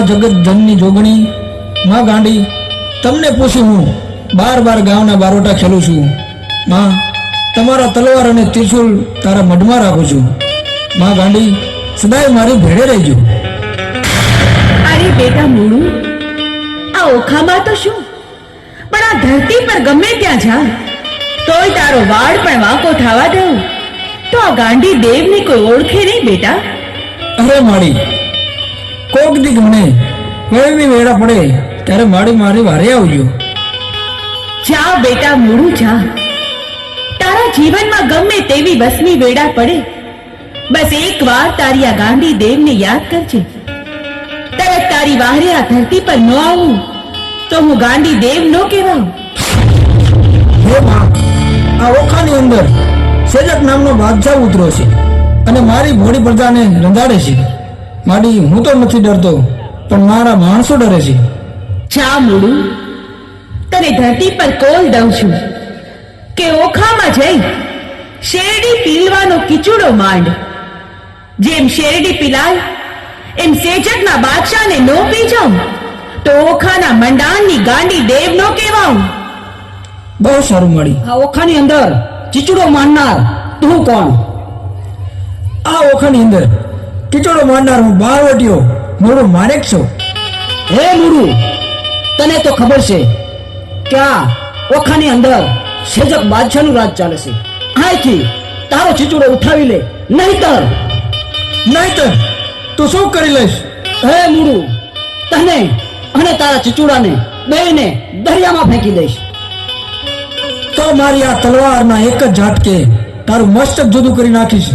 માં જગત ધનની જોગણી માં ગાંડી, તમને પૂછી હું બાર ગામના બારોટા ખેલું છું. માં, તમારા તલવાર અને ત્રિશુલ તારા મઢમાં રાખું છું. માં ગાંડી, સદાય મારી ભેળે રહેજો. અરે બેટા મૂળુ, આ ઓખામાં તો શું, પણ આ ધરતી પર ગમે ત્યાં જા તોય તારો વાળ પણ વાંકો થવા દઉં તો આ ગાંડી દેવની કોઈ ઓળખે નહીં બેટા. અરે માડી, કોક દીક મને કોઈ બી વેળા પડે ત્યારે માડી મારી વારે આવજો. જા બેટા મૂળુ જા, તારા જીવનમાં ગમે તેવી વસની વેડા પડે, બસ એક વાર તારી આ ગાંડી દેવને યાદ કરજે. તરત તારી વારે આ ધરતી પર ન આવું તો હું ગાંડી દેવ ન કહેવાઉં. હે માં, આ ઓખાની અંદર સેજક નામનો બાદશાહ ઉતરો છે અને મારી ભોળી પ્રજાને રંધાડે છે. માડી, હું તો નથી ડરતો, પણ મારા માણસો ડરે છે. જા મૂળુ, તને ધરતી પર કોલ દઉં છું કે ઓખામાં જઈ શેરડી પીલવાનો કિચુડો માંડ. જેમ શેરડી પીલાય એમ સેજકના બાદશાહને નો પી જાઉં તો ઓખાના મંડાણની ગાંડી દેવ નો કહેવાઉં. બહુ સારું માડી. આ ઓખાની અંદર ચીચડો મારનાર તું કોણ? આ ઓખાની અંદર કિચડો મારનાર હું બારવટીયો મોડું મારેક છું. હે મુરુ, તને તો ખબર છે કે આ ઓખાની અંદર સેજક બાદશાહનું રાજ ચાલે છે. અહીંથી તારો ચીચડો ઉઠાવી લે, નહીતર તું શું કરી લઈશ? હે મુરુ, તને અને તારા ચીચુડાને બેયને દરિયામાં ફેંકી દઈશ. તો મારી આ તલવારના એક જ ઝાટકે તારું મસ્તક જુદું કરી નાખીશ.